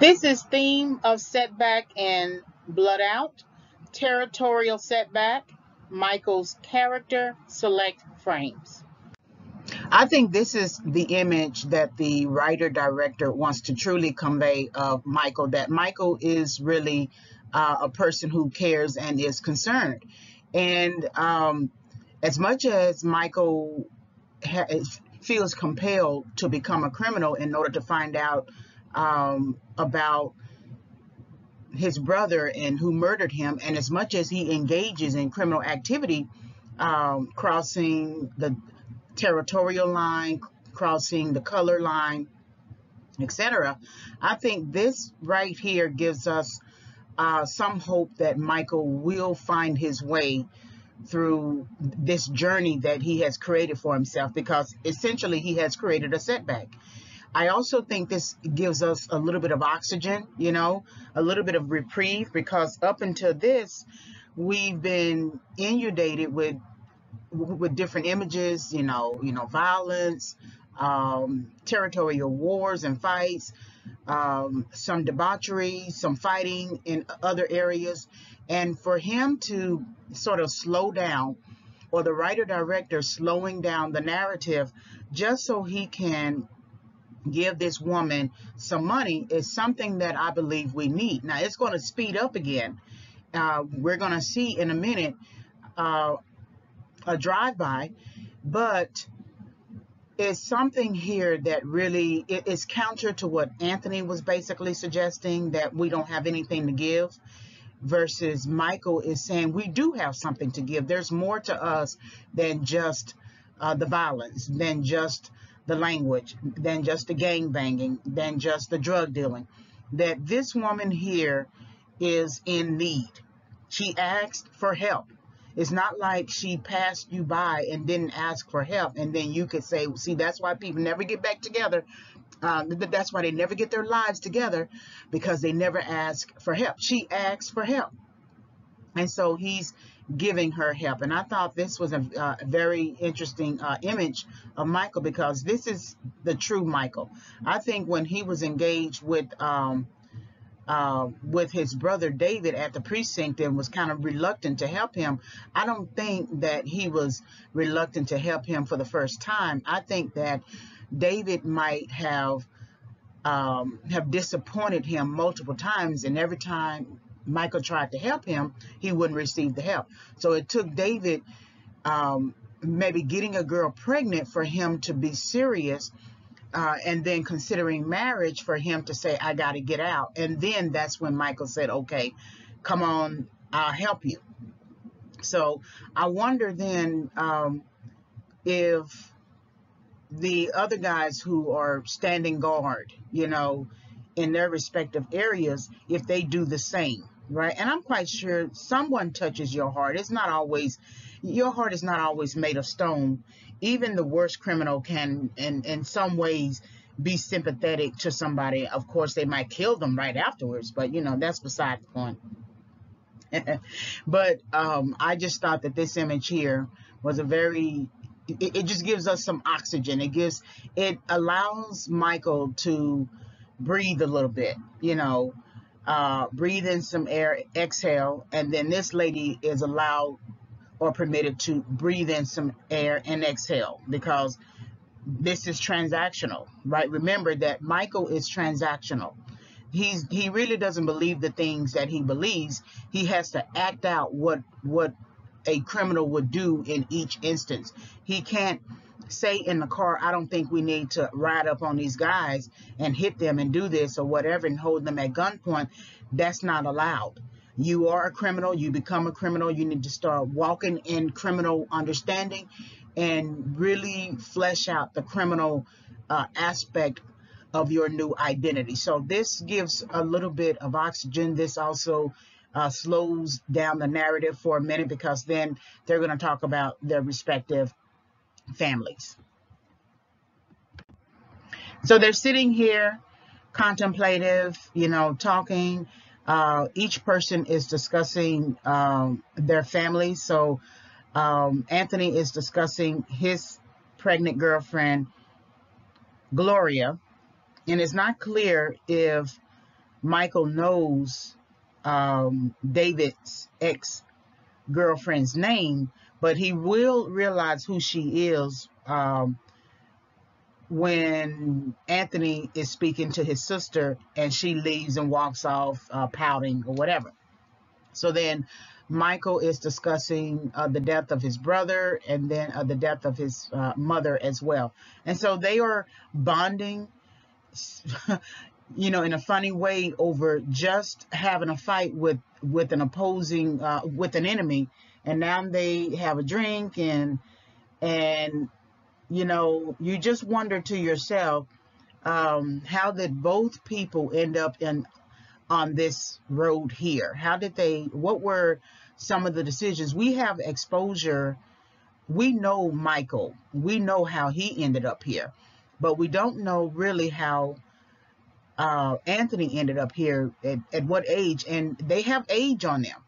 This is theme of setback and blood out, territorial setback, Michael's character select frames. I think this is the image that the writer director wants to truly convey of Michael, that Michael is really a person who cares and is concerned. And as much as Michael feels compelled to become a criminal in order to find out about his brother and who murdered him, and as much as he engages in criminal activity, crossing the territorial line, crossing the color line, etc., I think this right here gives us some hope that Michael will find his way through this journey that he has created for himself, because essentially he has created a setback. I also think this gives us a little bit of oxygen, a little bit of reprieve, because up until this, we've been inundated with different images, violence, territorial wars and fights, some debauchery, some fighting in other areas. And for him to sort of slow down, or the writer director slowing down the narrative just so he can give this woman some money, is something that I believe we need. Now it's going to speed up again. We're going to see in a minute a drive-by, but it's something here that really is counter to what Anthony was basically suggesting, that we don't have anything to give, versus Michael is saying we do have something to give. There's more to us than just the violence, than just the language, than just the gang banging, than just the drug dealing. That this woman here is in need. She asked for help. It's not like she passed you by and didn't ask for help, and then you could say, see, that's why people never get back together. That's why they never get their lives together, because they never ask for help. She asked for help, and so he's giving her help. And I thought this was a very interesting image of Michael, because this is the true Michael. I think when he was engaged with his brother David at the precinct and was kind of reluctant to help him, I don't think that he was reluctant to help him for the first time. I think that David might have disappointed him multiple times, and every time Michael tried to help him, he wouldn't receive the help. So it took David maybe getting a girl pregnant for him to be serious, and then considering marriage for him to say, I got to get out. And then that's when Michael said, okay, come on, I'll help you. So I wonder then if the other guys who are standing guard, in their respective areas, if they do the same, right? And I'm quite sure someone touches your heart. Your heart is not always made of stone. Even the worst criminal can, in some ways, be sympathetic to somebody. Of course, they might kill them right afterwards, but that's beside the point. But I just thought that this image here was it just gives us some oxygen. It allows Michael to breathe a little bit, breathe in some air, exhale, and then this lady is allowed or permitted to breathe in some air and exhale, because this is transactional, right? Remember that Michael is transactional. He really doesn't believe the things that he believes. He has to act out what a criminal would do in each instance. He can't say in the car, I don't think we need to ride up on these guys and hit them and do this or whatever and hold them at gunpoint. That's not allowed. You are a criminal. You become a criminal. You need to start walking in criminal understanding and really flesh out the criminal aspect of your new identity. So this gives a little bit of oxygen. This also slows down the narrative for a minute, because then they're going to talk about their respective families. So they're sitting here contemplative, talking. Each person is discussing their family. So Anthony is discussing his pregnant girlfriend, Gloria, and it's not clear if Michael knows David's ex-girlfriend's name, but he will realize who she is when Anthony is speaking to his sister and she leaves and walks off pouting or whatever. So then Michael is discussing the death of his brother and then the death of his mother as well. And so they are bonding, you know, in a funny way over just having a fight with an opposing, with an enemy. And now they have a drink and you know, you just wonder to yourself, how did both people end up on this road here? How did they, what were some of the decisions? We have exposure. We know Michael. We know how he ended up here, but we don't know really how Anthony ended up here, at what age, and they have age on them.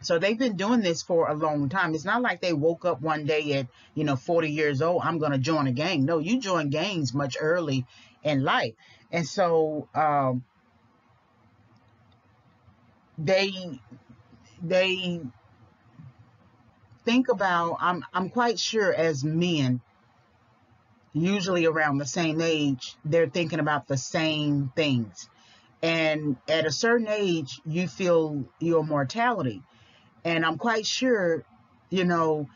So they've been doing this for a long time. It's not like they woke up one day at, you know, 40 years old, I'm going to join a gang. No, you join gangs much early in life. And so they think about, I'm quite sure as men, usually around the same age, they're thinking about the same things. And at a certain age, you feel your mortality. And I'm quite sure, you know,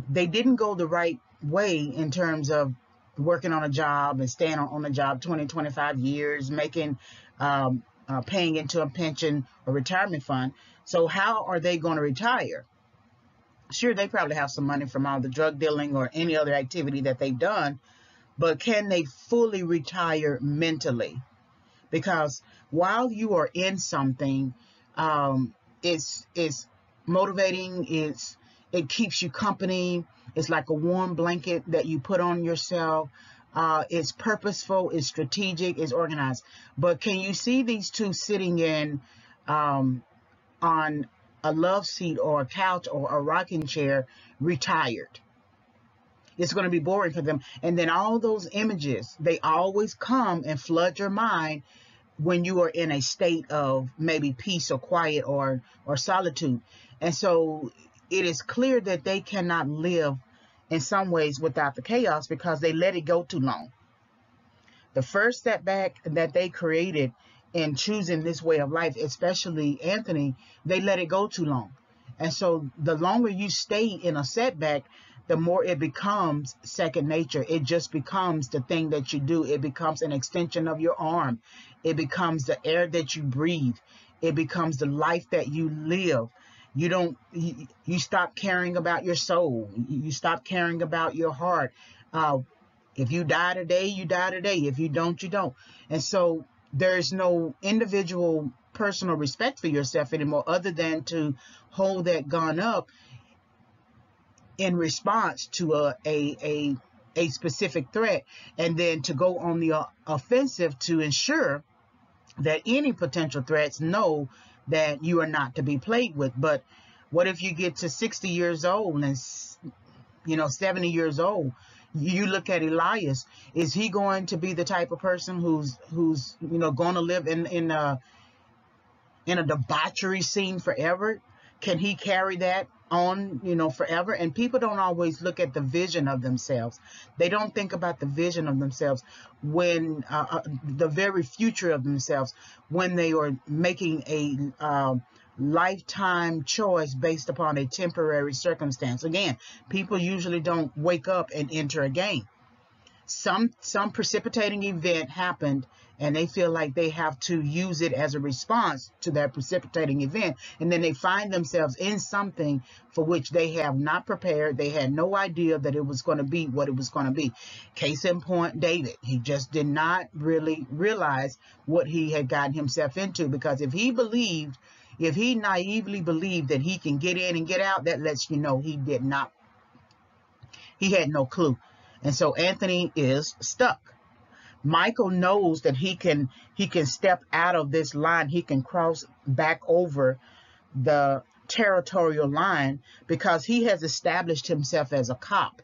they didn't go the right way in terms of working on a job and staying on a job 20, 25 years, making, paying into a pension or retirement fund. So how are they going to retire? Sure, they probably have some money from all the drug dealing or any other activity that they've done, but can they fully retire mentally? Because while you are in something, it's motivating, it keeps you company, it's like a warm blanket that you put on yourself, it's purposeful, it's strategic, it's organized. But can you see these two sitting in on a love seat or a couch or a rocking chair, retired? It's going to be boring for them. And then all those images, they always come and flood your mind when you are in a state of maybe peace or quiet or solitude. And so it is clear that they cannot live in some ways without the chaos because they let it go too long. The first setback that they created in choosing this way of life, especially Anthony, they let it go too long. And so the longer you stay in a setback, the more it becomes second nature. It just becomes the thing that you do. It becomes an extension of your arm. It becomes the air that you breathe. It becomes the life that you live. You stop caring about your soul. You stop caring about your heart. If you die today, you die today. If you don't, you don't. And so there's no individual personal respect for yourself anymore other than to hold that gun up in response to a specific threat, and then to go on the offensive to ensure that any potential threats know that you are not to be played with. But what if you get to 60 years old and, you know, 70 years old? You look at Elias. Is he going to be the type of person who's you know, going to live in a debauchery scene forever? Can he carry that on, you know, forever? And people don't always look at the vision of themselves. They don't think about the vision of themselves when the very future of themselves when they are making a lifetime choice based upon a temporary circumstance. Again, people usually don't wake up and enter a game. Some precipitating event happened and they feel like they have to use it as a response to that precipitating event, and then they find themselves in something for which they have not prepared. They had no idea that it was going to be what it was going to be. Case in point, David. He just did not really realize what he had gotten himself into, because if he naively believed that he can get in and get out, that lets you know he did not. He had no clue. And so Anthony is stuck. Michael knows that he can step out of this line. He can cross back over the territorial line because he has established himself as a cop.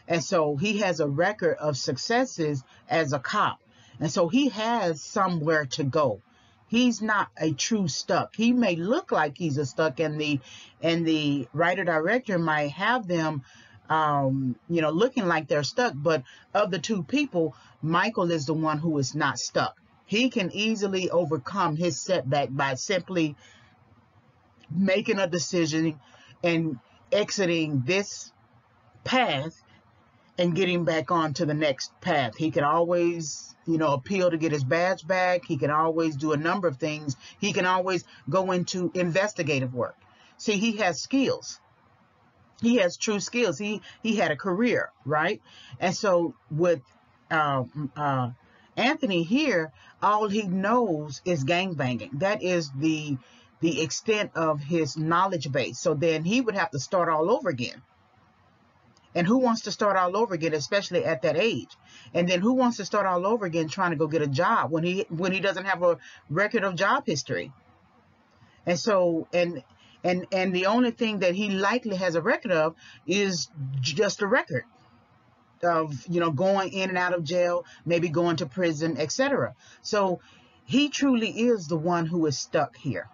And so he has a record of successes as a cop. And so he has somewhere to go. He's not a true stuck. He may look like he's a stuck, and the writer director might have them looking like they're stuck. But of the two people, Michael is the one who is not stuck. He can easily overcome his setback by simply making a decision and exiting this path and getting back on to the next path. He can always, appeal to get his badge back. He can always do a number of things. He can always go into investigative work. See, he has skills. He has true skills. He had a career, right? And so with Anthony here, all he knows is gangbanging. That is the extent of his knowledge base. So then he would have to start all over again. And who wants to start all over again, especially at that age? And then who wants to start all over again trying to go get a job when he doesn't have a record of job history? And so and the only thing that he likely has a record of is just a record of going in and out of jail, maybe going to prison, etc. So he truly is the one who is stuck here.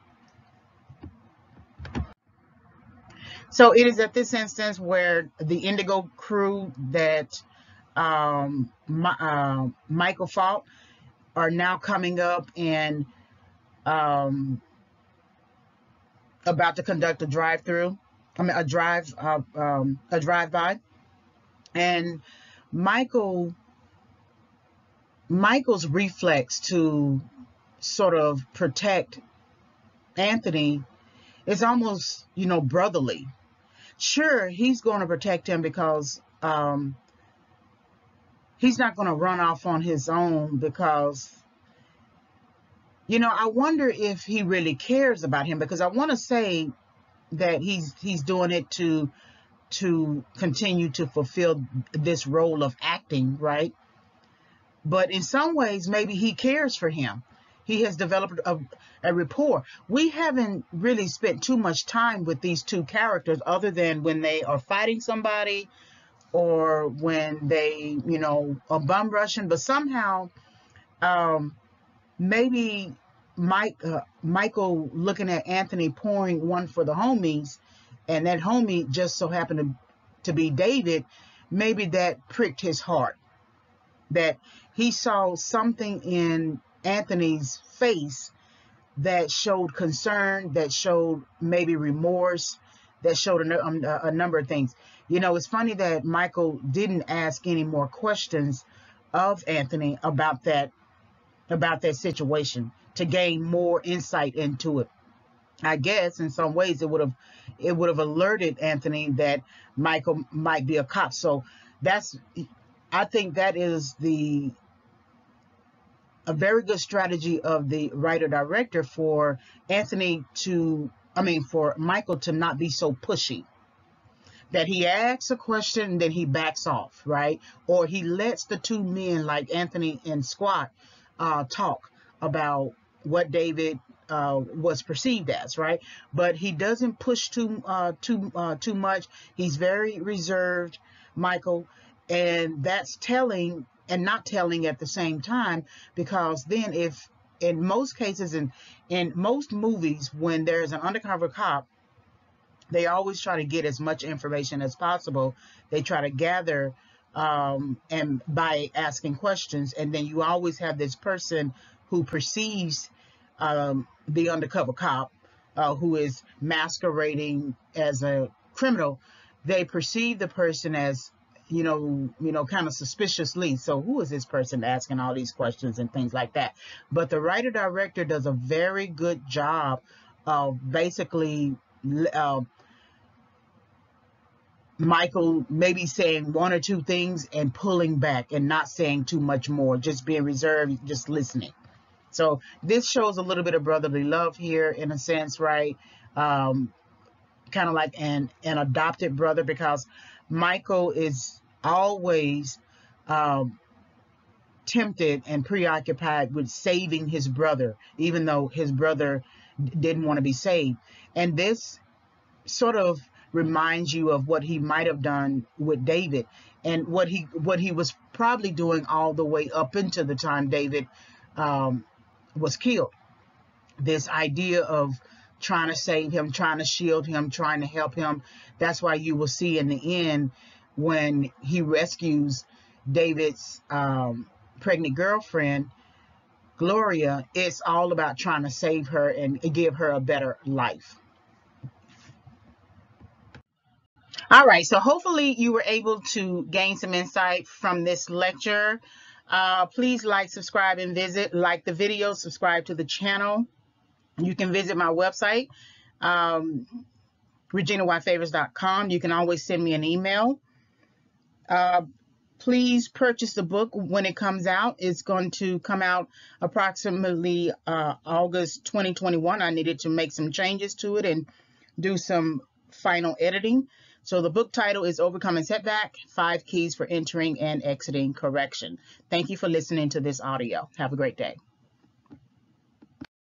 So it is at this instance where the Indigo crew that Michael fought are now coming up and about to conduct a drive-by, and Michael's reflex to sort of protect Anthony is almost, brotherly. Sure, he's going to protect him because he's not going to run off on his own, because, I wonder if he really cares about him, because I want to say that he's doing it to continue to fulfill this role of acting, right? But in some ways, maybe he cares for him. He has developed a rapport. We haven't really spent too much time with these two characters other than when they are fighting somebody or when they, are bum rushing. But somehow, maybe Michael looking at Anthony pouring one for the homies, and that homie just so happened to be David, maybe that pricked his heart. That he saw something in Anthony's face that showed concern, that showed maybe remorse, that showed a number of things. It's funny that Michael didn't ask any more questions of Anthony about that situation to gain more insight into it. I guess in some ways it would have alerted Anthony that Michael might be a cop. So I think that is a very good strategy of the writer-director for for Michael to not be so pushy. That he asks a question, then he backs off, right? Or he lets the two men like Anthony and Squat talk about what David was perceived as, right? But he doesn't push too much. He's very reserved, Michael, and that's telling and not telling at the same time, because then if in most cases in most movies when there's an undercover cop, they always try to get as much information as possible. They try to gather and by asking questions, and then you always have this person who perceives the undercover cop who is masquerading as a criminal. They perceive the person as kind of suspiciously. So who is this person asking all these questions and things like that? But the writer-director does a very good job of basically Michael maybe saying one or two things and pulling back and not saying too much more, just being reserved, just listening. So this shows a little bit of brotherly love here in a sense, right? Kind of like an adopted brother, because Michael is always tempted and preoccupied with saving his brother, even though his brother didn't want to be saved. And this sort of reminds you of what he might have done with David, and what he was probably doing all the way up into the time David was killed. This idea of trying to save him, trying to shield him, trying to help him. That's why you will see in the end, when he rescues David's pregnant girlfriend, Gloria, it's all about trying to save her and give her a better life. All right, so hopefully you were able to gain some insight from this lecture. Please like, subscribe, and visit. Like the video, subscribe to the channel. You can visit my website, reginawhyfavors.com. You can always send me an email. Please purchase the book when it comes out. It's going to come out approximately August 2021. I needed to make some changes to it and do some final editing. So the book title is Overcoming Setback, 5 Keys for Entering and Exiting Correction. Thank you for listening to this audio. Have a great day.